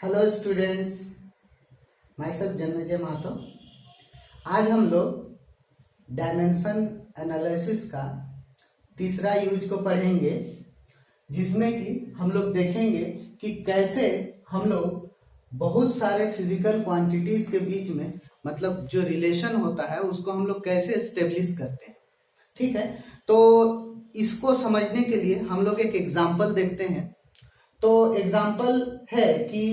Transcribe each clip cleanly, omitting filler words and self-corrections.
Hello students, myself Janmejay Mahato. आज हम लोग डायमेंशन एनालिसिस का तीसरा यूज को पढ़ेंगे, जिसमें कि हम लोग देखेंगे कि कैसे हम लोग बहुत सारे फिजिकल क्वांटिटीज के बीच में मतलब जो रिलेशन होता है उसको हम लोग कैसे एस्टेब्लिश करते हैं। ठीक है, तो इसको समझने के लिए हम लोग एक एग्जाम्पल देखते हैं। तो एग्जाम्पल है कि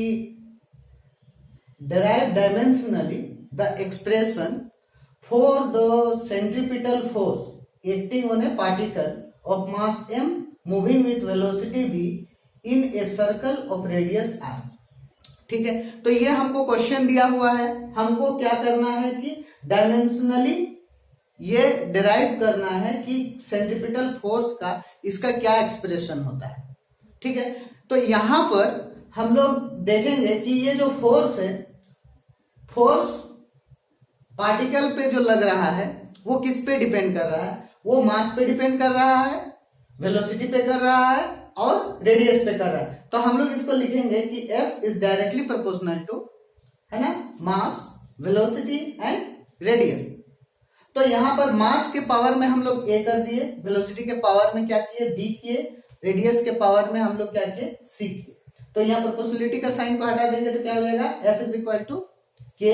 derive dimensionally the expression for the centripetal force acting on a particle of mass m moving with velocity v in a circle of radius r। ठीक है, तो ये हमको क्वेश्चन दिया हुआ है, हमको क्या करना है कि डायमेंशनली ये डिराइव करना है कि सेंट्रिपिटल फोर्स का इसका क्या एक्सप्रेशन होता है। ठीक है, तो यहां पर हम लोग देखेंगे कि ये जो फोर्स है, फोर्स पार्टिकल पे जो लग रहा है वो किस पे डिपेंड कर रहा है? वो मास पे डिपेंड कर रहा है, वेलोसिटी पे कर रहा है और रेडियस पे कर रहा है। तो हम लोग इसको लिखेंगे कि F is directly proportional to, है ना, मास, वेलोसिटी एंड रेडियस। तो यहां पर मास के पावर में हम लोग A कर दिए, वेलोसिटी के पावर में क्या किए, B किए, रेडियस के पावर में हम लोग क्या किए, C किए। तो यहाँ प्रोपोर्शनलिटी का साइन को हटा देंगे तो क्या हो जाएगा, F is equal to K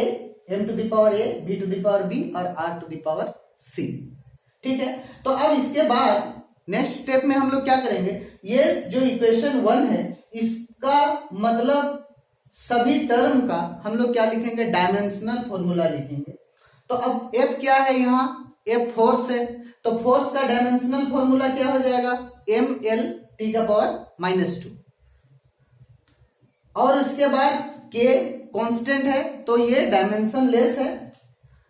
M to the power A B to the power B और R to the power C। ठीक है, तो अब इसके बाद नेक्स्ट स्टेप में हम लोग क्या करेंगे, ये जो इक्वेशन 1 है इसका मतलब सभी टर्म का हम लोग क्या लिखेंगे, डायमेंशनल फॉर्मूला लिखेंगे। तो अब F क्या है, यहाँ F फोर्स है, तो फोर्स का डायमेंशनल फॉर्मूला क्या हो जाएगा, ml t का पावर -2। और इसके बाद K कांस्टेंट है तो ये डायमेंशन लेस है।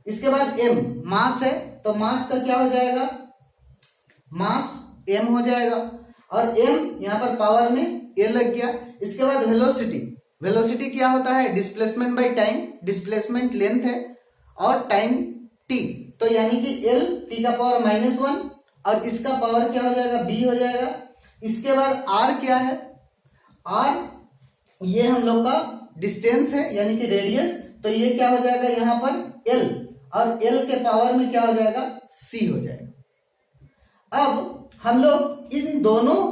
इसके बाद M मास है, तो मास का क्या हो जाएगा, मास m हो जाएगा और m यहां पर पावर में a लग गया। इसके बाद वेलोसिटी, वेलोसिटी क्या होता है, displacement by time, displacement length है और टाइम t, तो यानी कि l t का पावर -1 और इसका पावर क्या हो जाएगा, b हो जाएगा। इसके बाद r क्या है, r ये हम लोग का डिस्टेंस है यानी कि रेडियस, तो ये क्या हो जाएगा यहाँ पर l और l के पावर में क्या हो जाएगा, c हो जाएगा। अब हम लोग इन दोनों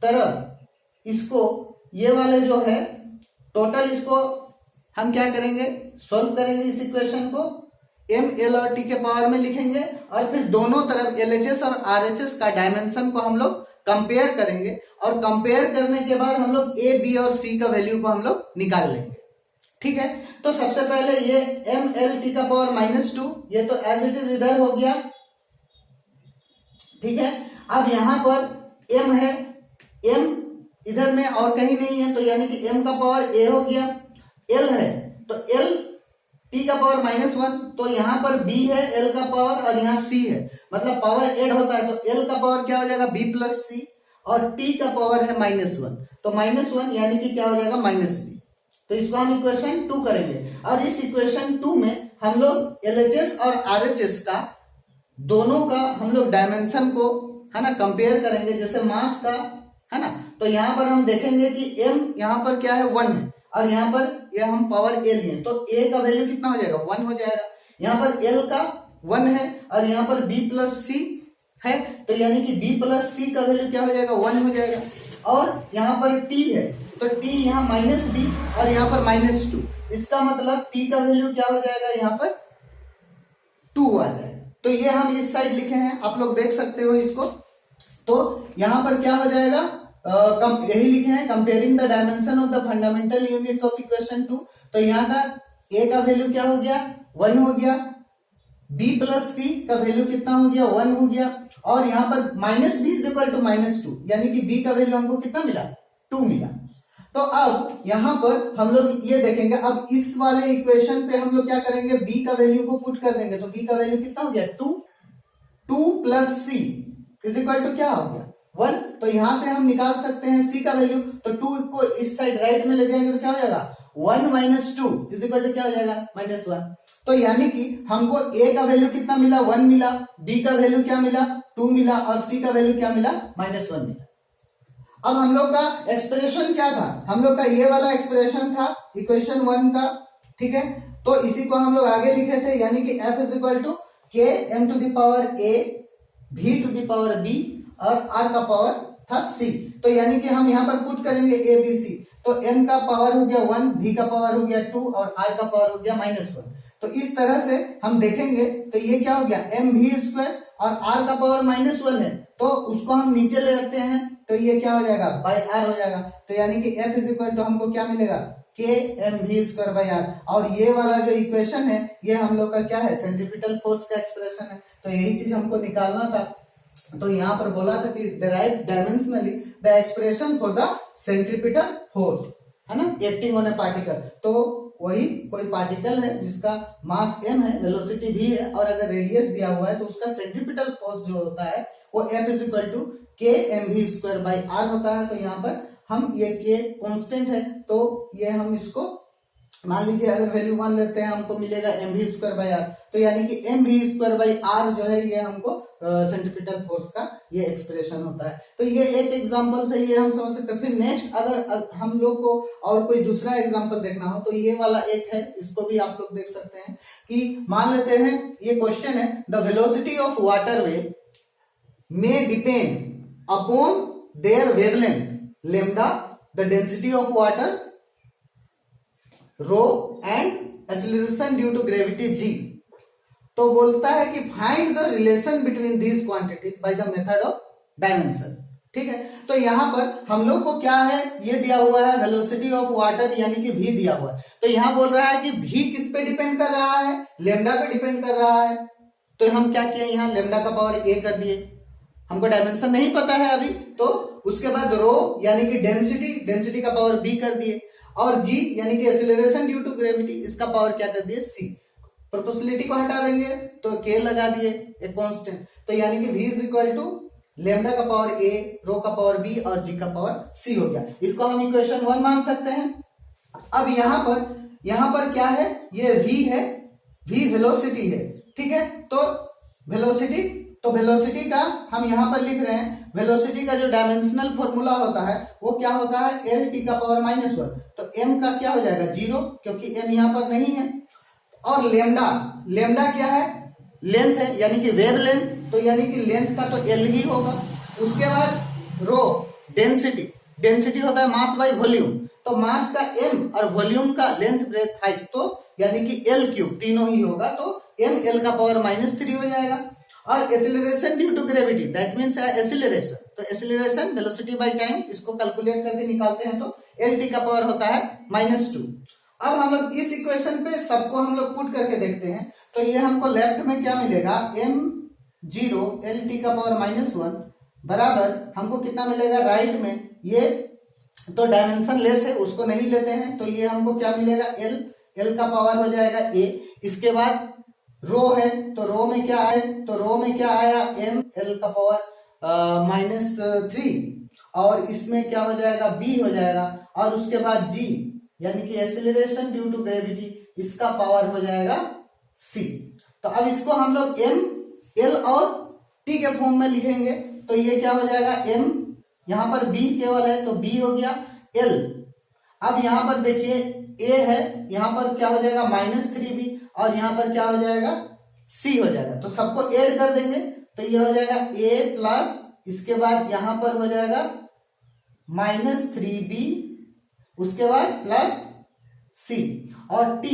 तरफ इसको ये वाले जो है टोटल इसको हम क्या करेंगे, सॉल्व करेंगे। इस इक्वेशन को m l और t के पावर में लिखेंगे और फिर दोनों तरफ LHS और RHS का डायमेंशन को हम लोग कंपेयर करेंगे और कंपेयर करने के बाद हम लोग A B और C का वैल्यू को हम लोग निकाल लेंगे। ठीक है, तो सबसे पहले ये m l t का पावर -2 ये तो एज इट इज इधर हो गया। ठीक है, अब यहां पर m है, m इधर में और कहीं नहीं है तो यानी कि m का पावर a हो गया। l है तो l t का पावर -1, तो यहां पर b है l का पावर और यहाँ c है, मतलब पावर ऐड होता है तो l का पावर क्या हो जाएगा, b प्लस c और t का पावर है -1, तो -1 यानी कि क्या हो जाएगा, -b। तो इसको हम इक्वेशन 2 करेंगे और इस इक्वेशन 2 में हम लोग LHS और RHS का दोनों का हम लोग डायमेंशन को, है ना, कंपेयर करेंगे। जैसे मास का, है ना, तो यहाँ पर हम देखेंगे कि m यहाँ पर क्या है, 1 है और यहाँ पर ये हम पावर a लिए तो a का वैल्यू कितना हो जाएगा, 1 हो जाएगा। यहाँ पर l का 1 है और यहाँ पर b प्लस c है, तो यानी कि b प्लस c का वैल्यू क्या हो जाएगा, 1 हो जाएगा। और यहाँ पर t है तो t यहाँ -b और यहाँ पर -2, इसका मतलब t का वैल्यू क्या हो जाएगा, यहाँ पर 2 आ जाएगा। तो ये हम इस साइड लिखे हैं, आप लोग देख सकते हो इसको। तो यहाँ पर क्या हो जाएगा, यही लिखे हैं, comparing the dimension of the fundamental units of equation 2। तो यहाँ का a का वैल्यू क्या हो गया, 1 हो गया, b प्लस c का वैल्यू कितना हो गया, 1 हो गया और यहाँ पर -b इज इक्वल टू -2 यानी कि b का वैल्यू हमको कितना मिला, 2 मिला। तो अब यहाँ पर हम लोग ये देखेंगे, अब इस वाले इक्वेशन पे हम लोग क्या करेंगे, b का वैल्यू को पुट कर देंगे तो b का वैल्यू कितना हो गया, 2 plus c is equal to क्या हो गया, 1। तो यहां से हम निकाल सकते हैं c का वैल्यू, तो 2 को इस साइड राइट में ले जाएंगे तो क्या हो जाएगा, 1 - 2 इज इक्वल टू क्या हो जाएगा, -1। तो यानी कि हमको a का वैल्यू कितना मिला, 1 मिला, b का वैल्यू क्या मिला, 2 मिला और c का वैल्यू क्या मिला, -1 मिला। अब हम लोग का एक्सप्रेशन क्या था, हम लोग का ये वाला एक्सप्रेशन था इक्वेशन 1 का, ठीक है। तो इसी को हम लोग आगे लिखे थे, यानी कि f is equal to K M to the power a v to the power b और r का पावर था c। तो यानी कि हम यहाँ पर पुट करेंगे a b c, तो m का पावर हो गया 1, v का पावर हो गया 2 और r का पावर हो गया -1। तो इस तरह से हम देखेंगे तो ये क्या हो गया एम वी स्क्वायर और r का पावर -1 है, तो उसको हम नीचे ले आते हैं तो ये क्या हो जाएगा बाय r हो जाएगा। तो यानी कि f इज इक्वल टू हमको क्या मिलेगा K M V square by r। और ये वाला जो इक्वेशन है ये हम लोग का क्या है सेंट्रीपिटल फोर्स का एक्सप्रेशन है। तो यही चीज हमको निकालना था। तो यहाँ पर बोला था कि derive dimensionally the expression for the centripetal force, है ना, एक्टिंग ऑन ए पार्टिकल। तो वही कोई पार्टिकल है जिसका मास m है, वेलोसिटी v है और अगर रेडियस दिया हुआ है तो उसका सेंट्रीपिटल फोर्स जो होता है वो F is equal to K M V square by R होता है। तो यहाँ पर हम ये के कांस्टेंट है, तो ये हम इसको मान लीजिए अगर वैल्यू 1 लेते हैं हमको मिलेगा M V square by R. तो यानी कि M V square by R जो है ये हमको सेंट्रीपिटल फोर्स का ये एक्सप्रेशन होता है। तो ये एक एग्जांपल से ये हम समझ सकते हैं। फिर नेक्स्ट अगर हम लोग को और कोई दूसरा एग्जांपल देखना हो तो ये वाला एक है, इसको भी आप लोग देख सकते हैं कि मान लेते हैं ये क्वेश्चन है the velocity of water wave may depend upon their wavelength lambda, the density of water rho and acceleration due to gravity g। तो बोलता है कि find the relation between these quantities by the method of dimension. ठीक है, तो यहाँ पर हम लोग को क्या है ये दिया हुआ है वेलोसिटी ऑफ वाटर यानी कि v दिया हुआ है। तो यहाँ बोल रहा है कि v किस पे डिपेंड कर रहा है, लेमडा पे डिपेंड कर रहा है। तो हम क्या किए यहाँ लेमडा का पावर a कर दिए, हमको डायमेंशन नहीं पता है अभी। तो उसके बाद रो यानी कि डेंसिटी का पावर b कर दिए और g यानी कि एक्सीलरेशन ड्यू टू ग्रेविटी इसका पावर क्या कर दिए c। प्रोपोर्शनलिटी को हटा देंगे तो k लगा दिए एक कांस्टेंट। तो यानी कि v is equal to lambda का पावर a, रो का पावर b और g का पावर c हो गया। इसको हम इक्वेशन 1 मान सकते हैं। अब यहाँ पर क्या है ये v है, v वेलोसिटी है। ठीक है, तो वेलोसिटी का हम यहाँ पर लिख रहे हैं, वेलोसिटी का जो डायमेंशनल फॉर्मूला होता है वो क्या होता है एल टी का पावर -1। तो m का क्या हो जाएगा 0 क्योंकि m यहाँ पर नहीं है। और लेमडा क्या है लेंथ है यानी कि वेव लेंथ, तो यानी कि लेंथ का तो l ही होगा। उसके बाद रो डेंसिटी होता है मास बाय वॉल्यूम, तो मास का m और वॉल्यूम का लेंथ ब्रेथ हाइट तो यानी कि l क्यूब तीनों ही होगा, तो m l का पावर -3 हो जाएगा। और acceleration due to gravity that means acceleration, तो एक्सीलरेशन वेलोसिटी बाय टाइम इसको कैलकुलेट करके निकालते हैं तो एल टी का पावर होता है -2। अब हम लोग इस इक्वेशन पे सबको हम लोग पुट करके देखते हैं तो ये हमको लेफ्ट में क्या मिलेगा m0 एल टी का पावर -1 बराबर हमको कितना मिलेगा राइट में, ये तो डायमेंशन लेस है उसको नहीं लेते हैं, तो ये हमको क्या मिलेगा एल का पावर हो जाएगा a। इसके बाद रो है तो रो में क्या आए, तो रो में क्या आया m l का पावर -3 और इसमें क्या हो जाएगा b हो जाएगा। और उसके बाद g यानी कि एक्सीलरेशन ड्यू टू ग्रेविटी इसका पावर हो जाएगा c। तो अब इसको हम लोग m l और t के फॉर्म में लिखेंगे तो ये क्या हो जाएगा m, यहाँ पर b केवल है तो b हो गया l। अब यहाँ पर देखिए a है, यहाँ पर क्या हो जाएगा -3b और यहाँ पर क्या हो जाएगा c हो जाएगा। तो सबको ऐड कर देंगे तो ये हो जाएगा a प्लस इसके बाद यहाँ पर हो जाएगा -3b उसके बाद प्लस c और t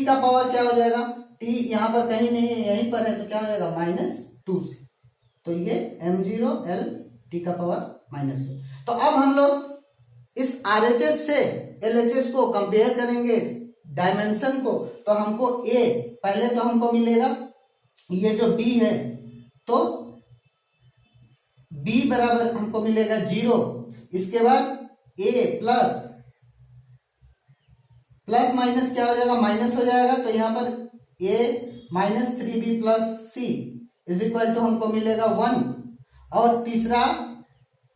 का पावर क्या हो जाएगा, t यहाँ पर कहीं नहीं है यहीं पर है तो क्या हो जाएगा -2c। तो ये m0 l t का पावर -2। तो अब हम लोग इस RHS से LHS को कंपेयर करेंगे डायमेंशन को, तो हमको A पहले तो हमको मिलेगा ये जो B है तो B बराबर हमको मिलेगा 0। इसके बाद A प्लस माइनस क्या हो जाएगा माइनस हो जाएगा, तो यहाँ पर A -3B plus C is equal to हमको मिलेगा 1 और तीसरा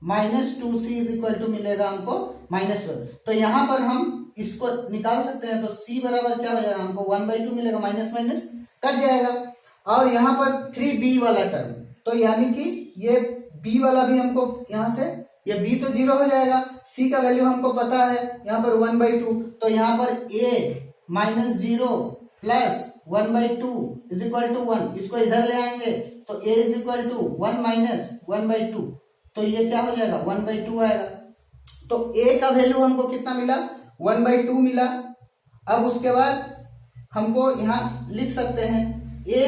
-2c इज इक्वल टू मिलेगा हमको -1। तो यहाँ पर हम इसको निकाल सकते हैं तो c बराबर क्या हो जाएगा हमको 1/2 मिलेगा, माइनस माइनस कट जाएगा। और यहाँ पर 3b वाला टर्म, तो यानी कि ये b वाला भी हमको यहाँ से ये b तो 0 हो जाएगा, c का वैल्यू हमको पता है यहाँ पर 1/2, तो यहाँ पर a माइनस 0 प्लस 1/2 इज इक्वल टू 1, इसको इधर ले आएंगे तो a is equal to 1 minus 1/2, तो ये क्या हो जाएगा 1/2 आएगा। तो a का वैल्यू हमको कितना मिला 1/2 मिला। अब उसके बाद हमको यहाँ लिख सकते हैं a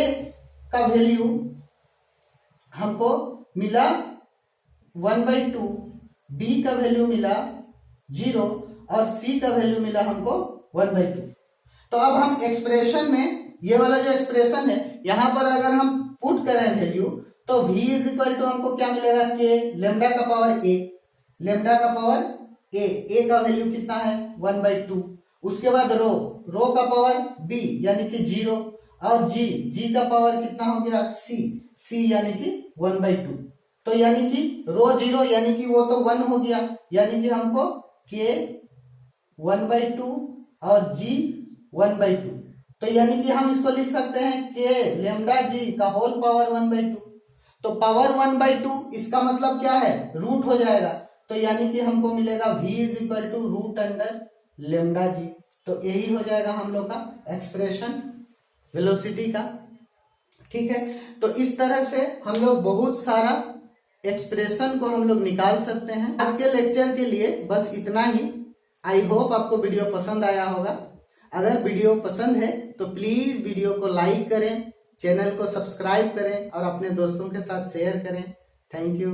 का वैल्यू हमको मिला 1/2, b का वैल्यू मिला 0 और c का वैल्यू मिला हमको 1/2। तो अब हम एक्सप्रेशन में ये वाला जो एक्सप्रेशन है यहाँ पर अगर हम पुट करें वैल्यू तो v इज इक्वल टू हमको क्या मिलेगा k लेमडा का पावर a, लेमडा का पावर a का वैल्यू कितना है 1/2। उसके बाद रो का पावर b यानी कि 0 और g का पावर कितना हो गया c यानी कि 1/2। तो यानी कि रो 0 यानी कि वो तो 1 हो गया, यानी कि हमको k 1/2 और g 1/2, तो यानी कि हम इसको लिख सकते हैं k लेमडा g का होल पावर 1/2। तो पावर 1/2 इसका मतलब क्या है रूट हो जाएगा, तो यानी कि हमको मिलेगा v is equal to root under lambda g. तो यही हो जाएगा हम लोग का एक्सप्रेशन वेलोसिटी का। ठीक है, तो इस तरह से हम लोग बहुत सारा एक्सप्रेशन को हम लोग निकाल सकते हैं। आज के लेक्चर के लिए बस इतना ही। आई होप आपको वीडियो पसंद आया होगा। अगर वीडियो पसंद है तो प्लीज वीडियो को लाइक करें, चैनल को सब्सक्राइब करें और अपने दोस्तों के साथ शेयर करें। Thank you.